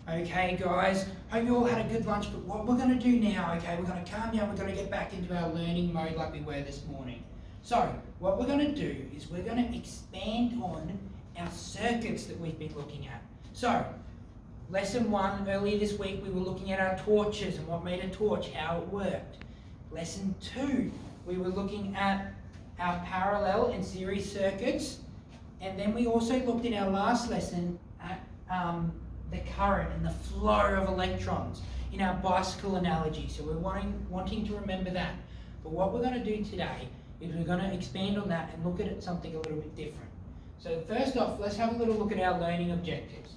Okay guys, hope you all had a good lunch, but what we're going to do now, okay, we're going to calm down, we're going to get back into our learning mode like we were this morning. So, what we're going to do is we're going to expand on our circuits that we've been looking at. So, lesson 1, earlier this week we were looking at our torches and what made a torch, how it worked. Lesson 2, we were looking at our parallel and series circuits, and then we also looked in our last lesson at the current and the flow of electrons in our bicycle analogy. So we're wanting to remember that. But what we're going to do today is we're going to expand on that and look at something a little bit different. So first off, let's have a little look at our learning objectives.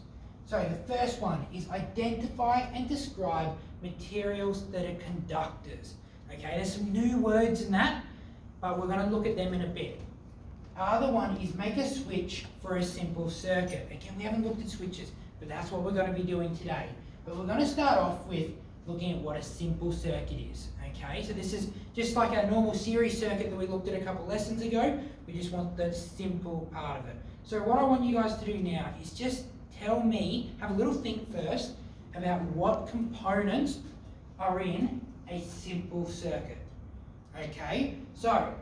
So the first one is identify and describe materials that are conductors. Okay, there's some new words in that, but we're going to look at them in a bit. Our other one is make a switch for a simple circuit. Again, we haven't looked at switches, but that's what we're going to be doing today. But we're going to start off with looking at what a simple circuit is. Okay, so this is just like our normal series circuit that we looked at a couple lessons ago. We just want the simple part of it. So what I want you guys to do now is just tell me, have a little think first about what components are in a simple circuit. Okay, so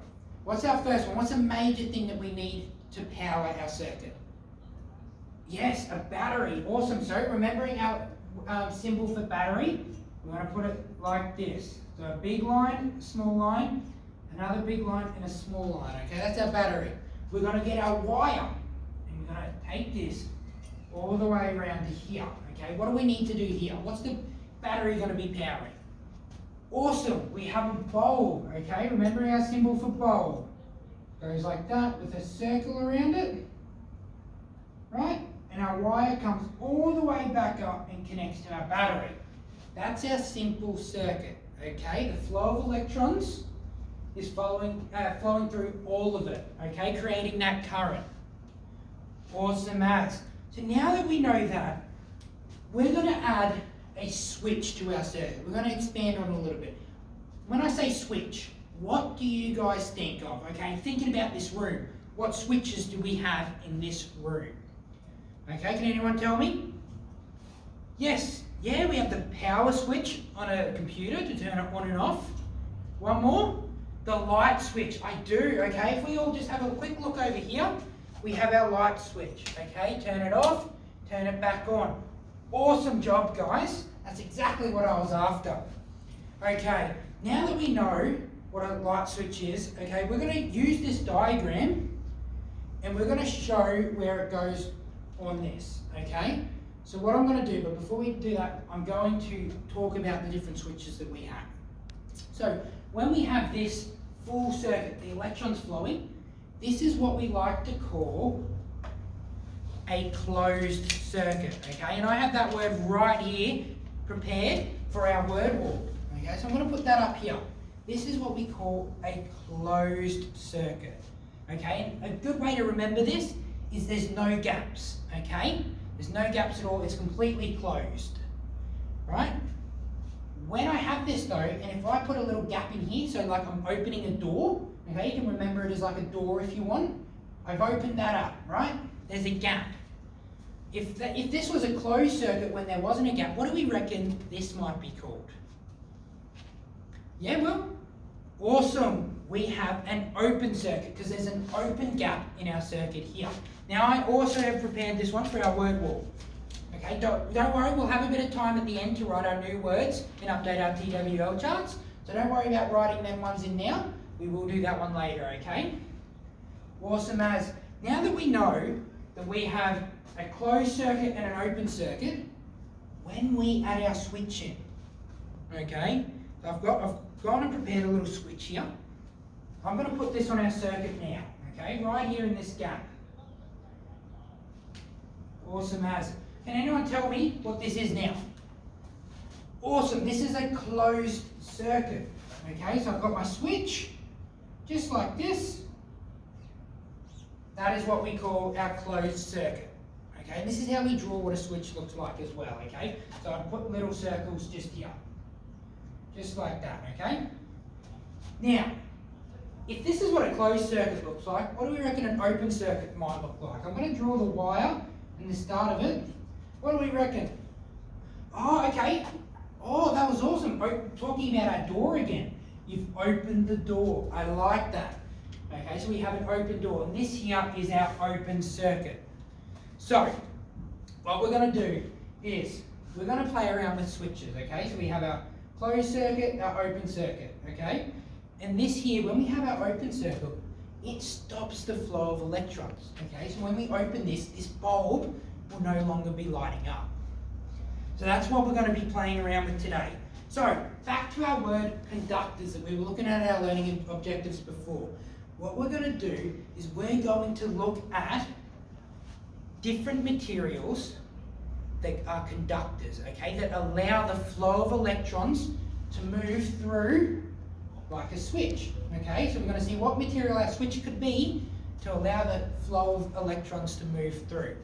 what's our first one? What's a major thing that we need to power our circuit? Yes, a battery. Awesome. So remembering our symbol for battery, we're going to put it like this. So a big line, small line, another big line, and a small line. Okay, that's our battery. We're going to get our wire, and we're going to take this all the way around to here. Okay, what do we need to do here? What's the battery going to be powering? Awesome. We have a bulb. Okay, remembering our symbol for bulb. Goes like that with a circle around it. Right? And our wire comes all the way back up and connects to our battery. That's our simple circuit, okay? The flow of electrons is flowing through all of it, okay? Creating that current. Awesome as. So now that we know that, we're going to add a switch to our circuit. We're going to expand on it a little bit. When I say switch, what do you guys think of? Okay, thinking about this room, what switches do we have in this room? Okay, can anyone tell me? Yes, yeah, we have the power switch on a computer to turn it on and off. One more, the light switch. I do, okay, if we all just have a quick look over here, we have our light switch, okay, turn it off, turn it back on. Awesome job, guys. That's exactly what I was after. Okay, now that we know what a light switch is, okay, we're going to use this diagram and we're going to show where it goes on this, okay? So what I'm going to do, but before we do that, I'm going to talk about the different switches that we have. So when we have this full circuit, the electrons flowing, this is what we like to call a closed circuit, okay? And I have that word right here prepared for our word wall, okay? So I'm going to put that up here. This is what we call a closed circuit, okay? And a good way to remember this is there's no gaps, okay? There's no gaps at all, it's completely closed, right? When I have this though, and if I put a little gap in here, so like I'm opening a door, okay, you can remember it as like a door if you want. I've opened that up, right? There's a gap. If this was a closed circuit when there wasn't a gap, what do we reckon this might be called? Yeah, well, awesome. We have an open circuit because there's an open gap in our circuit here. Now I also have prepared this one for our word wall. Okay, don't worry, we'll have a bit of time at the end to write our new words and update our TWL charts. So don't worry about writing them ones in now. We will do that one later, okay? Awesome as. Now that we know that we have a closed circuit and an open circuit, when we add our switch in, okay? So I've gone and prepared a little switch here. I'm going to put this on our circuit now, okay? Right here in this gap. Awesome as. Can anyone tell me what this is now? Awesome, this is a closed circuit. Okay, so I've got my switch, just like this. That is what we call our closed circuit. Okay, and this is how we draw what a switch looks like as well, okay? So I put little circles just here. Just like that, okay? Now, if this is what a closed circuit looks like, what do we reckon an open circuit might look like? I'm going to draw the wire and the start of it. What do we reckon? Oh, okay. Oh, that was awesome. Talking about our door again. You've opened the door. I like that. Okay, so we have an open door, and this here is our open circuit. So, what we're going to do is we're going to play around with switches, okay? So we have our closed circuit, our open circuit, okay? And this here, when we have our open circuit, it stops the flow of electrons, okay? So when we open this bulb will no longer be lighting up. So that's what we're going to be playing around with today. So, back to our word conductors that we were looking at our learning objectives before. What we're going to do is we're going to look at different materials that are conductors, okay, that allow the flow of electrons to move through like a switch, okay? So we're going to see what material our switch could be to allow the flow of electrons to move through.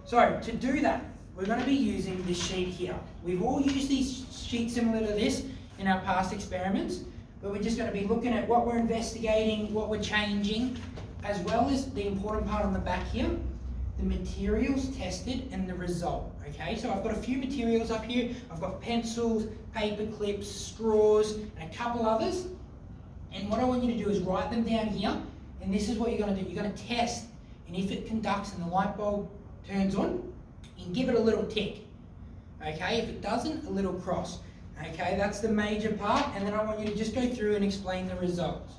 So to do that, we're going to be using this sheet here. We've all used these sheets similar to this in our past experiments, but we're just going to be looking at what we're investigating, what we're changing, as well as the important part on the back here, the materials tested and the result, okay? So I've got a few materials up here. I've got pencils, paper clips, straws, and a couple others. And what I want you to do is write them down here, and this is what you're going to do. You're going to test, and if it conducts and the light bulb turns on, you can give it a little tick, okay? If it doesn't, a little cross, okay? That's the major part, and then I want you to just go through and explain the results.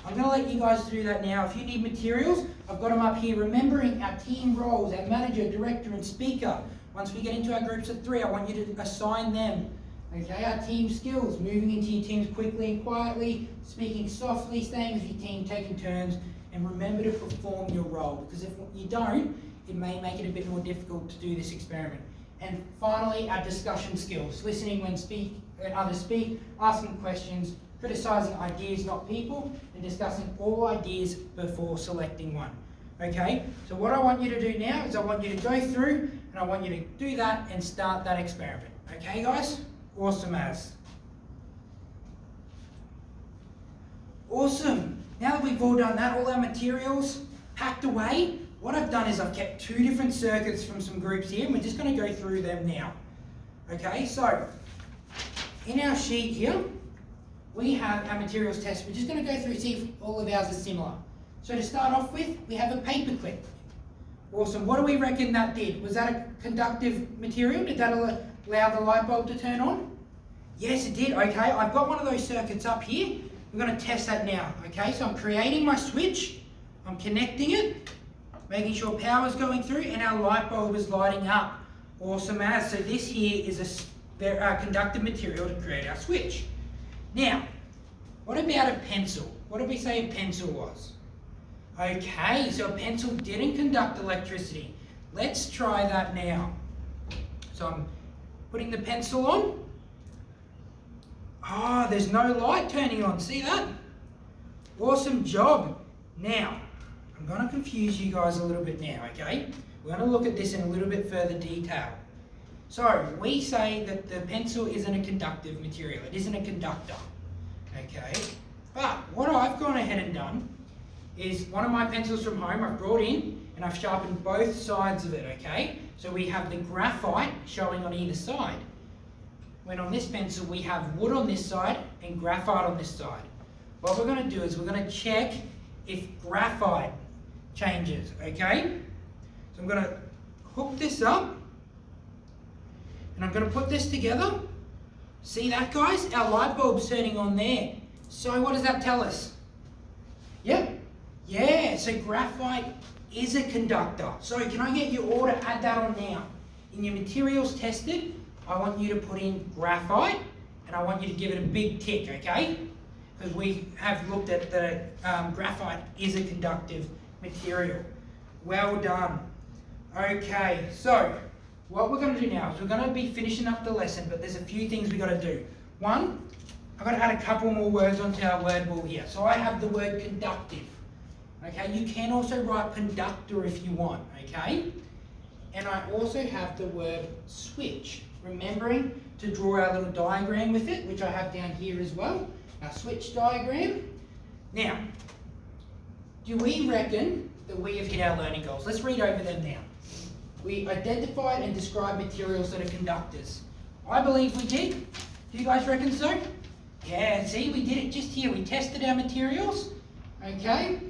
I'm going to let you guys do that now. If you need materials, I've got them up here. Remembering our team roles, our manager, director, and speaker. Once we get into our groups of 3, I want you to assign them. Okay, our team skills, moving into your teams quickly and quietly, speaking softly, staying with your team, taking turns, and remember to perform your role, because if you don't, it may make it a bit more difficult to do this experiment. And finally, our discussion skills, listening when others speak, asking questions, criticising ideas, not people, and discussing all ideas before selecting one. Okay, so what I want you to do now is I want you to go through and I want you to do that and start that experiment. Okay, guys? Awesome as. Awesome. Now that we've all done that, all our materials packed away, what I've done is I've kept 2 different circuits from some groups here, and we're just going to go through them now. Okay, so in our sheet here, we have our materials test. We're just going to go through and see if all of ours are similar. So to start off with, we have a paper clip. Awesome. What do we reckon that did? Was that a conductive material? Did that allow the light bulb to turn on? Yes, it did. Okay, I've got one of those circuits up here. We're going to test that now. Okay, so I'm creating my switch. I'm connecting it, making sure power's going through, and our light bulb is lighting up. Awesome as. So this here is a conductive material to create our switch. Now, what about a pencil? What did we say a pencil was? Okay, so a pencil didn't conduct electricity. Let's try that now. So I'm putting the pencil on. Ah, there's no light turning on. See that? Awesome job. Now, I'm going to confuse you guys a little bit now, okay? We're going to look at this in a little bit further detail. So, we say that the pencil isn't a conductive material. It isn't a conductor, okay? But what I've gone ahead and done is one of my pencils from home I've brought in and I've sharpened both sides of it, okay? So we have the graphite showing on either side. When on this pencil we have wood on this side and graphite on this side. What we're going to do is we're going to check if graphite changes, okay? So I'm going to hook this up and I'm going to put this together. See that, guys? Our light bulb's turning on there. So what does that tell us? Yep. Yeah, so graphite is a conductor. So can I get you all to add that on now? In your materials tested, I want you to put in graphite and I want you to give it a big tick, okay? Because we have looked at that graphite is a conductive material. Well done. Okay, so what we're going to do now is we're going to be finishing up the lesson, but there's a few things we've got to do. One, I've got to add a couple more words onto our word wall here. So I have the word conductive. Okay, you can also write conductor if you want, okay? And I also have the word switch, remembering to draw our little diagram with it, which I have down here as well, our switch diagram. Now, do we reckon that we have hit our learning goals? Let's read over them now. We identified and described materials that are conductors. I believe we did. Do you guys reckon so? Yeah, see, we did it just here. We tested our materials, okay?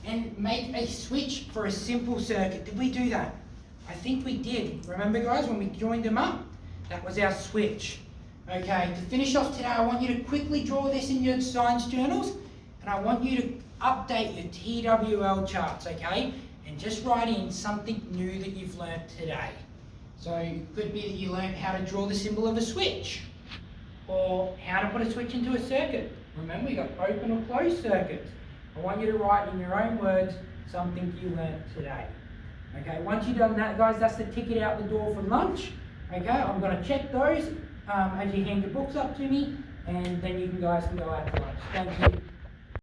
And make a switch for a simple circuit. Did we do that? I think we did. Remember, guys, when we joined them up? That was our switch. Okay, to finish off today, I want you to quickly draw this in your science journals, and I want you to update your TWL charts, okay? And just write in something new that you've learnt today. So it could be that you learnt how to draw the symbol of a switch, or how to put a switch into a circuit. Remember, you got open or closed circuits. I want you to write in your own words something you learnt today. Okay, once you've done that, guys, that's the ticket out the door for lunch. Okay, I'm going to check those as you hand your books up to me, and then you guys can go out to lunch. Thank you.